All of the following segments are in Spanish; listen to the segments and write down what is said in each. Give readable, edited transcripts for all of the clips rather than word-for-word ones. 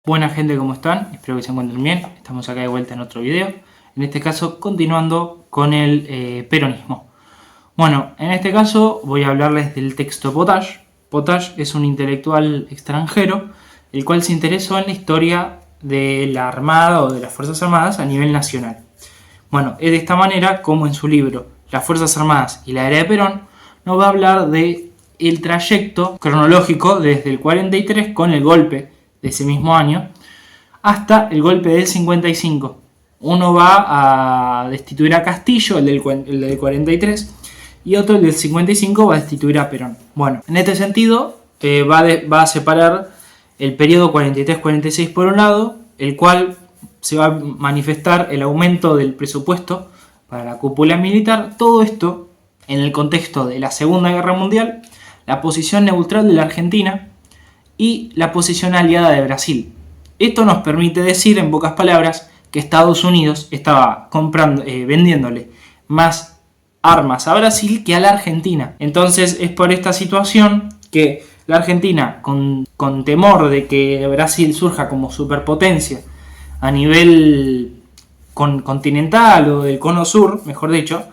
Buena gente, ¿cómo están? Espero que se encuentren bien. Estamos acá de vuelta en otro video. En este caso, continuando con el peronismo. Bueno, en este caso voy a hablarles del texto Potage. Potage es un intelectual extranjero, el cual se interesó en la historia de la Armada o de las Fuerzas Armadas a nivel nacional. Bueno, es de esta manera como en su libro Las Fuerzas Armadas y la Era de Perón nos va a hablar de el trayecto cronológico desde el 43 con el golpe de ese mismo año hasta el golpe del 55. Uno va a destituir a Castillo, el del 43, y otro, el del 55, va a destituir a Perón. Bueno, en este sentido va a separar el periodo 43-46 por un lado, el cual se va a manifestar el aumento del presupuesto para la cúpula militar. Todo esto en el contexto de la Segunda Guerra Mundial, la posición neutral de la Argentina y la posición aliada de Brasil. Esto nos permite decir, en pocas palabras, que Estados Unidos estaba vendiéndole más armas a Brasil que a la Argentina. Entonces es por esta situación que la Argentina, con temor de que Brasil surja como superpotencia a nivel continental o del cono sur, mejor dicho,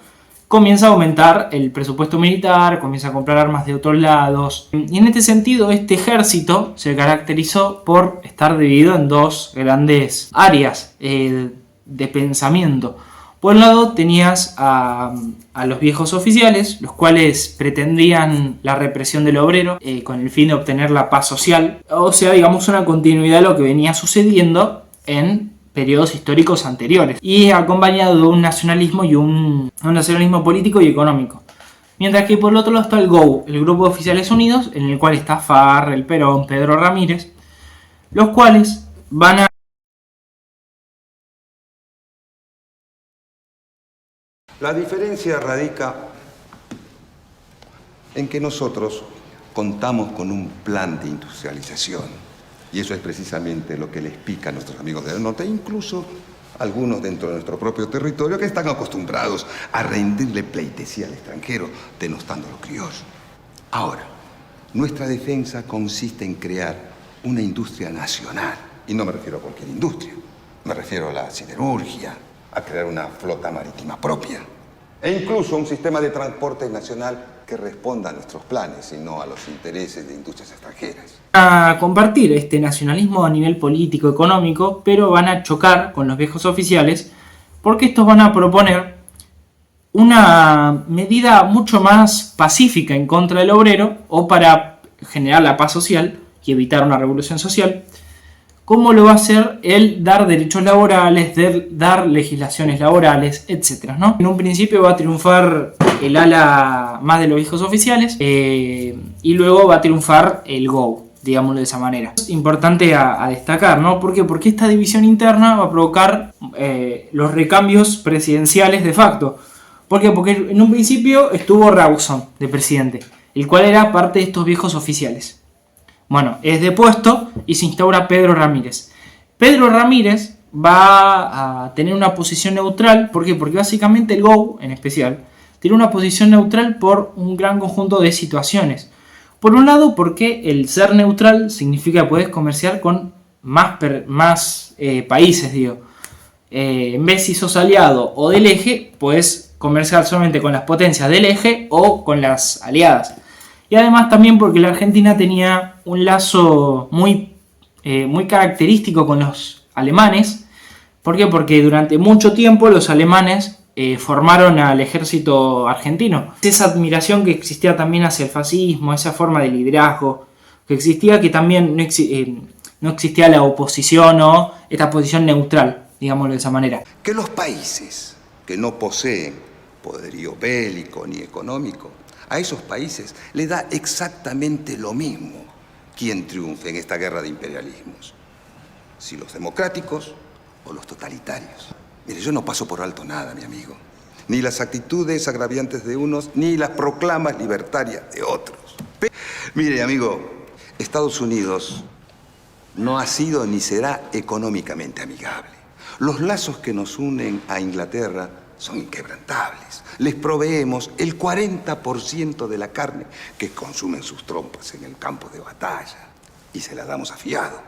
comienza a aumentar el presupuesto militar, comienza a comprar armas de otros lados. Y en este sentido, este ejército se caracterizó por estar dividido en dos grandes áreas de pensamiento. Por un lado tenías a los viejos oficiales, los cuales pretendían la represión del obrero con el fin de obtener la paz social. O sea, digamos, una continuidad de lo que venía sucediendo en periodos históricos anteriores, y acompañado de un nacionalismo nacionalismo político y económico. Mientras que por el otro lado está el GO, el Grupo de Oficiales Unidos, en el cual está Farr, el Perón, Pedro Ramírez, los cuales van a... La diferencia radica en que nosotros contamos con un plan de industrialización. Y eso es precisamente lo que les pica a nuestros amigos del norte, incluso algunos dentro de nuestro propio territorio que están acostumbrados a rendirle pleitesía al extranjero, denostando a los criollos. Ahora, nuestra defensa consiste en crear una industria nacional. Y no me refiero a cualquier industria. Me refiero a la siderurgia, a crear una flota marítima propia. E incluso un sistema de transporte nacional que responda a nuestros planes y no a los intereses de industrias extranjeras. A compartir este nacionalismo a nivel político, económico, pero van a chocar con los viejos oficiales porque estos van a proponer una medida mucho más pacífica en contra del obrero o para generar la paz social y evitar una revolución social, como lo va a hacer el dar derechos laborales, dar legislaciones laborales, etc., ¿no? En un principio va a triunfar el ala más de los viejos oficiales y luego va a triunfar el GO, digámoslo de esa manera. Es importante a destacar, ¿no? ¿Por qué? Porque esta división interna va a provocar los recambios presidenciales de facto. ¿Por qué? Porque en un principio estuvo Rawson de presidente, el cual era parte de estos viejos oficiales. Bueno, es depuesto y se instaura Pedro Ramírez. Pedro Ramírez va a tener una posición neutral. ¿Por qué? Porque básicamente el GO, en especial, tiene una posición neutral por un gran conjunto de situaciones. Por un lado, porque el ser neutral significa que puedes comerciar con más países, digo. En vez si sos aliado o del eje, puedes comerciar solamente con las potencias del eje o con las aliadas. Y además también porque la Argentina tenía un lazo muy característico con los alemanes. ¿Por qué? Porque durante mucho tiempo los alemanes formaron al ejército argentino. Esa admiración que existía también hacia el fascismo, esa forma de liderazgo que existía, que también no existía la oposición o esta posición neutral, digámoslo de esa manera. Que los países que no poseen poderío bélico ni económico, a esos países les da exactamente lo mismo quién triunfe en esta guerra de imperialismos, si los democráticos o los totalitarios. Mire, yo no paso por alto nada, mi amigo. Ni las actitudes agraviantes de unos, ni las proclamas libertarias de otros. Mire, amigo, Estados Unidos no ha sido ni será económicamente amigable. Los lazos que nos unen a Inglaterra son inquebrantables. Les proveemos el 40% de la carne que consumen sus tropas en el campo de batalla y se la damos a fiado.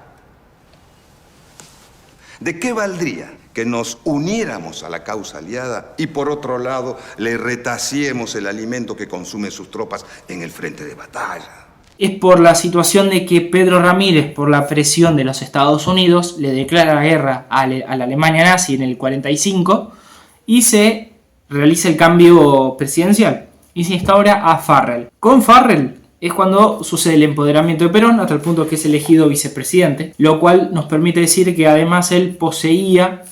¿De qué valdría que nos uniéramos a la causa aliada y por otro lado le retaciemos el alimento que consumen sus tropas en el frente de batalla? Es por la situación de que Pedro Ramírez, por la presión de los Estados Unidos, le declara la guerra a la Alemania nazi en el 45 y se realiza el cambio presidencial y se instaura a Farrell. Con Farrell es cuando sucede el empoderamiento de Perón hasta el punto que es elegido vicepresidente, lo cual nos permite decir que además él poseía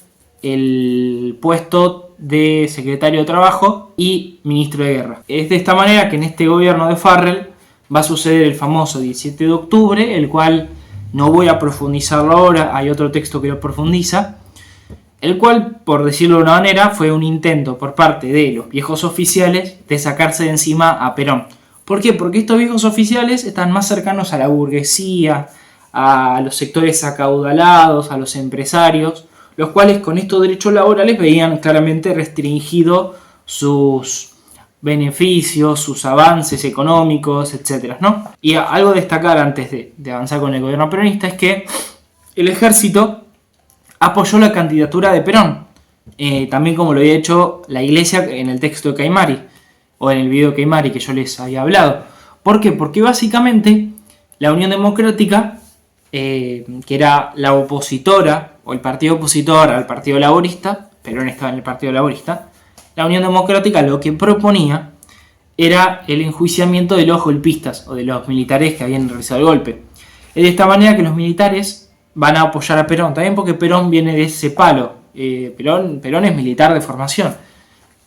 el puesto de secretario de Trabajo y ministro de Guerra. Es de esta manera que en este gobierno de Farrell va a suceder el famoso 17 de octubre, el cual no voy a profundizarlo ahora, hay otro texto que lo profundiza, el cual, por decirlo de una manera, fue un intento por parte de los viejos oficiales de sacarse de encima a Perón. ¿Por qué? Porque estos viejos oficiales están más cercanos a la burguesía, a los sectores acaudalados, a los empresarios, los cuales con estos derechos laborales veían claramente restringido sus beneficios, sus avances económicos, etc., ¿no? Y algo a destacar antes de avanzar con el gobierno peronista es que el ejército apoyó la candidatura de Perón, también como lo había hecho la iglesia en el texto de Caimari, o en el video de Caimari que yo les había hablado. ¿Por qué? Porque básicamente la Unión Democrática, que era la opositora, o el partido opositor al Partido Laborista, Perón estaba en el Partido Laborista, la Unión Democrática lo que proponía era el enjuiciamiento de los golpistas o de los militares que habían realizado el golpe. Es de esta manera que los militares van a apoyar a Perón, también porque Perón viene de ese palo. Perón es militar de formación.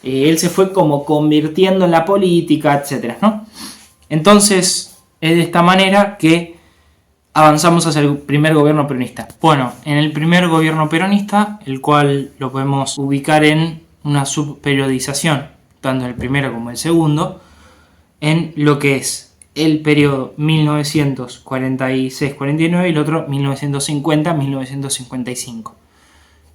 Él se fue como convirtiendo en la política, etc., ¿no? Entonces, es de esta manera que avanzamos hacia el primer gobierno peronista. Bueno, en el primer gobierno peronista, el cual lo podemos ubicar en una subperiodización, tanto el primero como el segundo, en lo que es el periodo 1946-49 y el otro 1950-1955.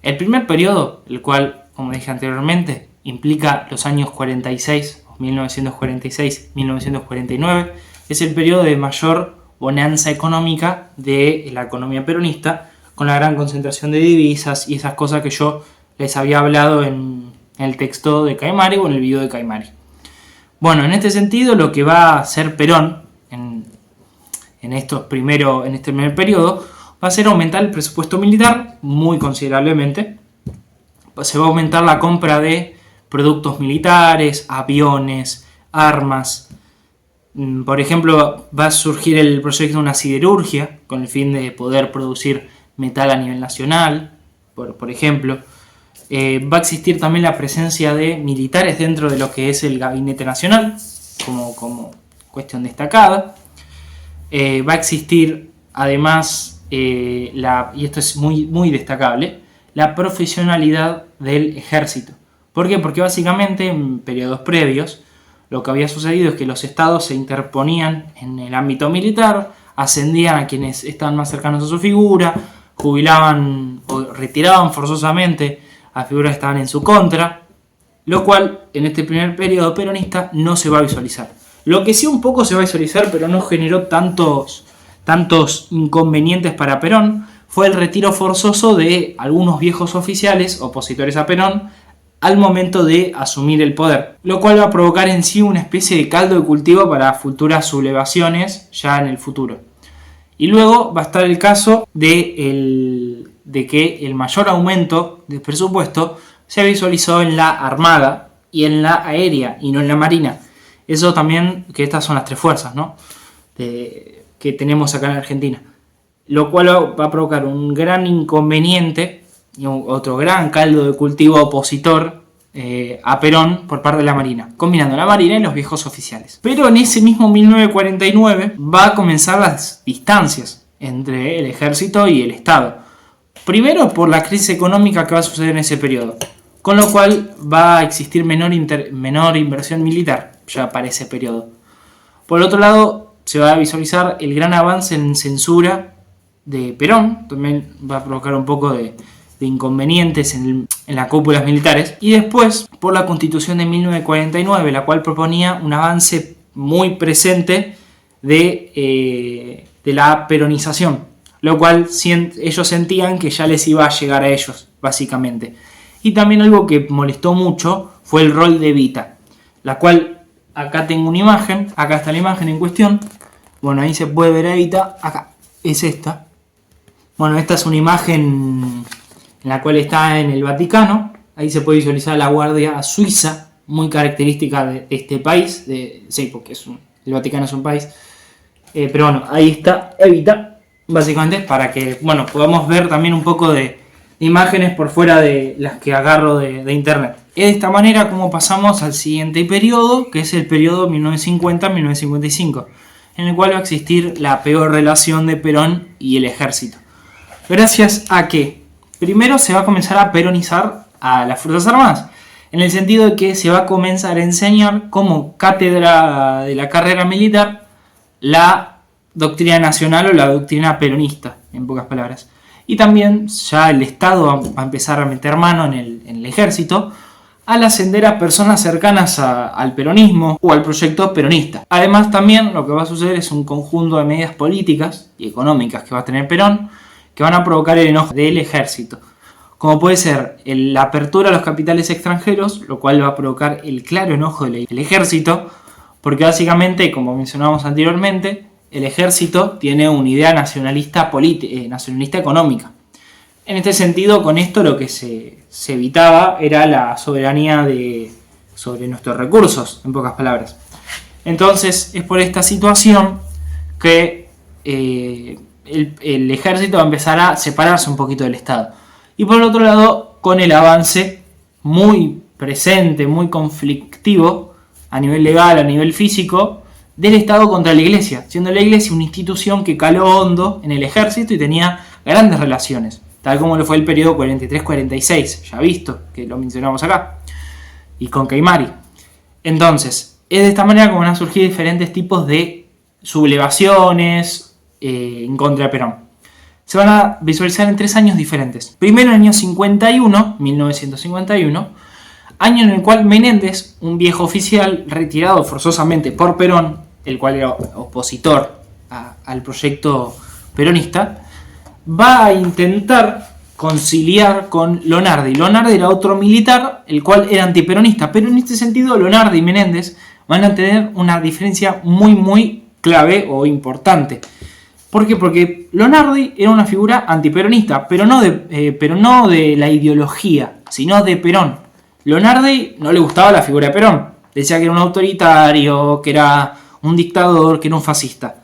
El primer periodo, el cual, como dije anteriormente, implica los años 46, 1946-1949, es el periodo de mayor bonanza económica de la economía peronista, con la gran concentración de divisas y esas cosas que yo les había hablado en el texto de Caimari o en el video de Caimari. Bueno, en este sentido, lo que va a hacer Perón en este primer periodo va a ser aumentar el presupuesto militar muy considerablemente. Se va a aumentar la compra de productos militares, aviones, armas. Por ejemplo, va a surgir el proyecto de una siderurgia con el fin de poder producir metal a nivel nacional, por ejemplo. Va a existir también la presencia de militares dentro de lo que es el Gabinete Nacional, como cuestión destacada. Va a existir además, y esto es muy, muy destacable, la profesionalidad del ejército. ¿Por qué? Porque básicamente en periodos previos lo que había sucedido es que los estados se interponían en el ámbito militar, ascendían a quienes estaban más cercanos a su figura, jubilaban o retiraban forzosamente a figuras que estaban en su contra, lo cual en este primer periodo peronista no se va a visualizar. Lo que sí un poco se va a visualizar, pero no generó tantos inconvenientes para Perón, fue el retiro forzoso de algunos viejos oficiales opositores a Perón al momento de asumir el poder, lo cual va a provocar en sí una especie de caldo de cultivo para futuras sublevaciones ya en el futuro. Y luego va a estar el caso de que el mayor aumento de presupuesto se visualizó en la armada y en la aérea y no en la marina. Eso también, que estas son las tres fuerzas, ¿no? Que tenemos acá en Argentina. Lo cual va a provocar un gran inconveniente y otro gran caldo de cultivo opositor a Perón por parte de la Marina, combinando la Marina y los viejos oficiales. Pero en ese mismo 1949 va a comenzar las distancias entre el ejército y el Estado. Primero por la crisis económica que va a suceder en ese periodo, con lo cual va a existir menor inversión militar ya para ese periodo. Por otro lado, se va a visualizar el gran avance en censura de Perón, también va a provocar un poco de inconvenientes en las cúpulas militares, y después por la Constitución de 1949, la cual proponía un avance muy presente de la peronización. lo cual ellos sentían que ya les iba a llegar a ellos, básicamente. Y también algo que molestó mucho fue el rol de Evita, la cual, acá tengo una imagen, acá está la imagen en cuestión, bueno, ahí se puede ver a Evita, acá es esta. Bueno, esta es una imagen en la cual está en el Vaticano, ahí se puede visualizar la Guardia Suiza, muy característica de este país, sí, porque el Vaticano es un país, pero bueno, ahí está Evita, básicamente, para que, bueno, podamos ver también un poco de imágenes por fuera de las que agarro de internet. Es de esta manera como pasamos al siguiente periodo, que es el periodo 1950-1955, en el cual va a existir la peor relación de Perón y el ejército. Gracias a que primero se va a comenzar a peronizar a las Fuerzas Armadas, en el sentido de que se va a comenzar a enseñar como cátedra de la carrera militar la doctrina nacional o la doctrina peronista, en pocas palabras. Y también ya el Estado va a empezar a meter mano en el ejército al ascender a personas cercanas al peronismo o al proyecto peronista. Además también lo que va a suceder es un conjunto de medidas políticas y económicas que va a tener Perón que van a provocar el enojo del ejército, como puede ser la apertura a los capitales extranjeros, lo cual va a provocar el claro enojo del ejército, porque básicamente, como mencionábamos anteriormente, el ejército tiene una idea nacionalista económica. En este sentido, con esto lo que se evitaba era la soberanía sobre nuestros recursos, en pocas palabras. Entonces, es por esta situación que el ejército va a empezar a separarse un poquito del Estado. Y por el otro lado, con el avance muy presente, muy conflictivo, a nivel legal, a nivel físico, del Estado contra la Iglesia, siendo la Iglesia una institución que caló hondo en el ejército y tenía grandes relaciones, tal como lo fue el periodo 43-46, ya visto, que lo mencionamos acá, y con Caimari. Entonces, es de esta manera como van a surgir diferentes tipos de sublevaciones en contra de Perón. Se van a visualizar en 3 años diferentes. Primero en el año 51, 1951, año en el cual Menéndez, un viejo oficial retirado forzosamente por Perón, el cual era opositor al proyecto peronista, va a intentar conciliar con Lonardi. Lonardi era otro militar, el cual era antiperonista, pero en este sentido Lonardi y Menéndez van a tener una diferencia muy muy clave o importante. ¿Por qué? Porque Lonardi era una figura antiperonista, pero no de la ideología, sino de Perón. Lonardi no le gustaba la figura de Perón. Decía que era un autoritario, que era un dictador, que era un fascista.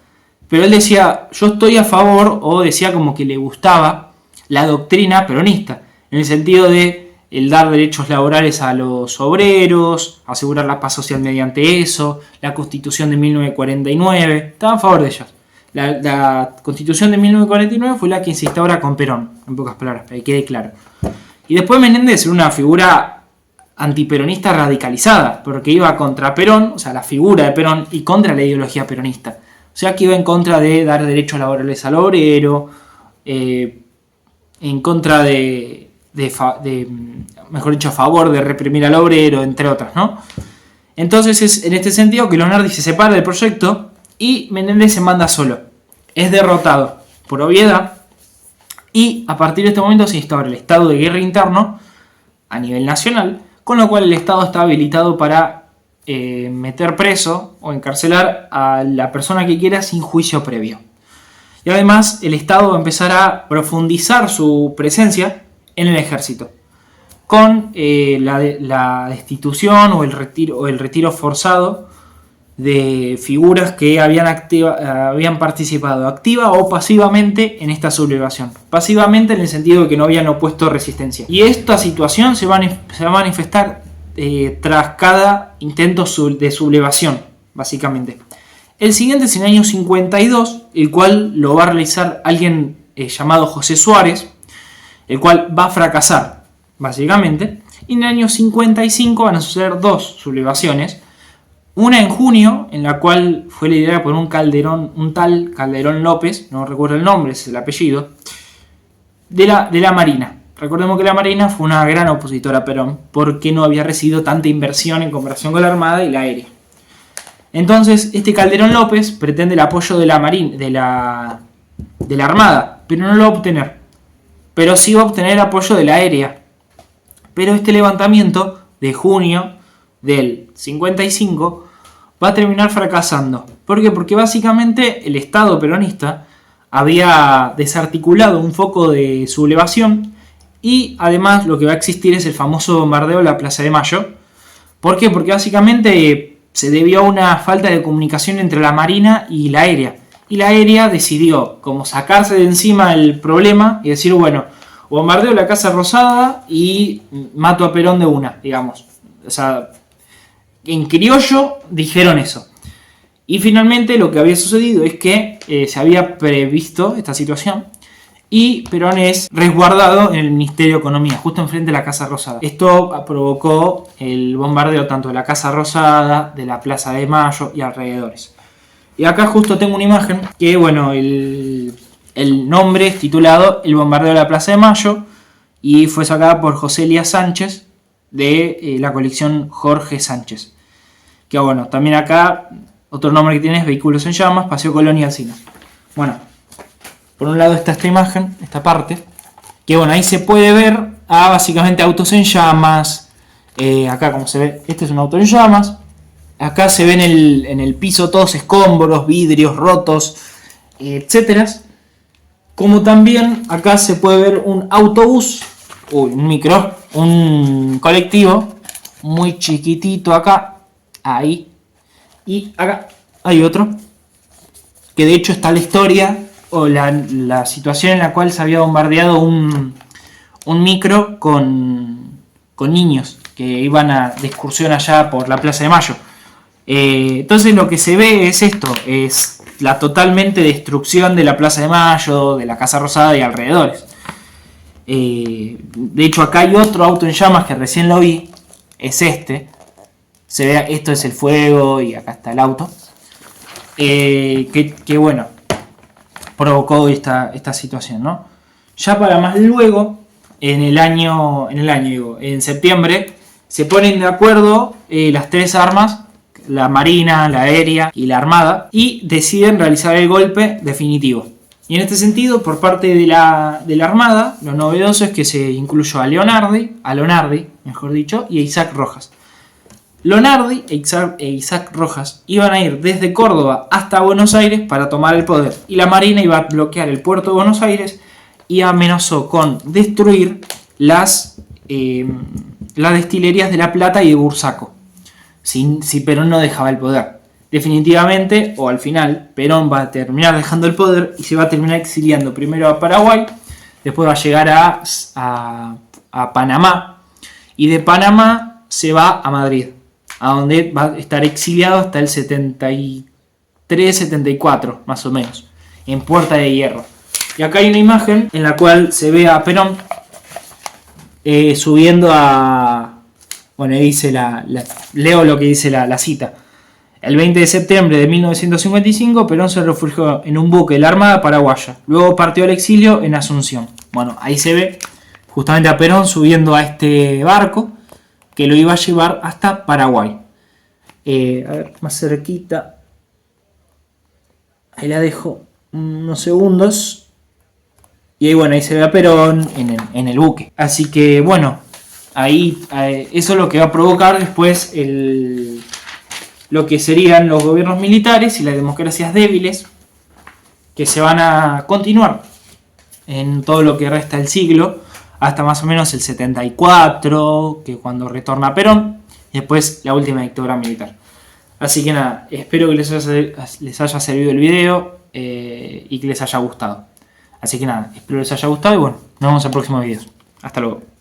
Pero él decía, yo estoy a favor, o decía como que le gustaba la doctrina peronista, en el sentido de el dar derechos laborales a los obreros, asegurar la paz social mediante eso, la Constitución de 1949, estaba a favor de ellos. La Constitución de 1949 fue la que se instaura con Perón, en pocas palabras, para que quede claro. Y después Menéndez era una figura antiperonista radicalizada, porque iba contra Perón, o sea, la figura de Perón, y contra la ideología peronista. O sea, que iba en contra de dar derechos laborales al obrero, en contra mejor dicho, a favor de reprimir al obrero, entre otras, ¿no? Entonces es en este sentido que Lonardi se separa del proyecto y Menéndez se manda solo. Es derrotado por Oviedo y a partir de este momento se instaura el estado de guerra interno a nivel nacional, con lo cual el Estado está habilitado para meter preso o encarcelar a la persona que quiera sin juicio previo. Y además el Estado va a empezar a profundizar su presencia en el ejército, con la destitución o el retiro forzado de figuras que habían participado activa o pasivamente en esta sublevación. Pasivamente en el sentido de que no habían opuesto resistencia. Y esta situación se va a manifestar tras cada intento de sublevación, básicamente. El siguiente es en el año 52, el cual lo va a realizar alguien llamado José Suárez, el cual va a fracasar, básicamente. Y en el año 55 van a suceder 2 sublevaciones. Una en junio, en la cual fue liderada por un tal Calderón López, no recuerdo el nombre, es el apellido, de la Marina. Recordemos que la Marina fue una gran opositora a Perón, porque no había recibido tanta inversión en comparación con la Armada y la Aérea. Entonces, este Calderón López pretende el apoyo de la Armada, pero no lo va a obtener. Pero sí va a obtener apoyo de la aérea. Pero este levantamiento de junio del 55 va a terminar fracasando. ¿Por qué? Porque básicamente el Estado peronista había desarticulado un foco de sublevación y además lo que va a existir es el famoso bombardeo de la Plaza de Mayo. ¿Por qué? Porque básicamente se debió a una falta de comunicación entre la Marina y la aérea. Y la aérea decidió como sacarse de encima el problema y decir, bueno, bombardeo la Casa Rosada y mato a Perón de una, digamos. O sea, en criollo dijeron eso. Y finalmente lo que había sucedido es que se había previsto esta situación y Perón es resguardado en el Ministerio de Economía, justo enfrente de la Casa Rosada. Esto provocó el bombardeo tanto de la Casa Rosada, de la Plaza de Mayo y alrededores. Y acá justo tengo una imagen que, bueno, el nombre es titulado El bombardeo de la Plaza de Mayo y fue sacada por José Elías Sánchez de la colección Jorge Sánchez. Que bueno, también acá otro nombre que tiene es Vehículos en Llamas, Paseo Colón y Alsina. Bueno, por un lado está esta imagen, esta parte, que bueno, ahí se puede ver básicamente autos en llamas. Acá como se ve, este es un auto en llamas. Acá se ven en el piso todos escombros, vidrios rotos, etcétera. Como también acá se puede ver un autobús, un micro, un colectivo muy chiquitito acá, ahí. Y acá hay otro, que de hecho está la historia o la situación en la cual se había bombardeado un micro con niños que iban de excursión allá por la Plaza de Mayo. Entonces lo que se ve es esto, es la totalmente destrucción de la Plaza de Mayo, de la Casa Rosada y alrededores. De hecho acá hay otro auto en llamas que recién lo vi, es este. Se ve, esto es el fuego y acá está el auto. Que bueno, provocó esta situación, ¿no? Ya para más luego, en septiembre, se ponen de acuerdo las tres armas, la Marina, la Aérea y la Armada, y deciden realizar el golpe definitivo. Y en este sentido, por parte de la Armada, lo novedoso es que se incluyó a Lonardi, mejor dicho, y a Isaac Rojas. Lonardi e Isaac Rojas iban a ir desde Córdoba hasta Buenos Aires para tomar el poder, y la Marina iba a bloquear el puerto de Buenos Aires y amenazó con destruir las destilerías de La Plata y de Bursaco si Perón no dejaba el poder. Definitivamente, o al final, Perón va a terminar dejando el poder y se va a terminar exiliando primero a Paraguay, después va a llegar a Panamá, y de Panamá se va a Madrid, a donde va a estar exiliado hasta el 73-74, más o menos, en Puerta de Hierro. Y acá hay una imagen en la cual se ve a Perón subiendo a... Bueno, dice leo lo que dice la cita. El 20 de septiembre de 1955, Perón se refugió en un buque de la Armada paraguaya. Luego partió al exilio en Asunción. Bueno, ahí se ve justamente a Perón subiendo a este barco que lo iba a llevar hasta Paraguay. A ver, más cerquita. Ahí la dejo unos segundos. Y ahí, bueno, ahí se ve a Perón en el buque. Así que, bueno, ahí eso es lo que va a provocar después lo que serían los gobiernos militares y las democracias débiles, que se van a continuar en todo lo que resta del siglo, hasta más o menos el 74, que cuando retorna Perón, y después la última dictadura militar. Así que nada, espero que les haya servido el video y que les haya gustado. Así que nada, espero que les haya gustado y bueno, nos vemos en próximos videos. Hasta luego.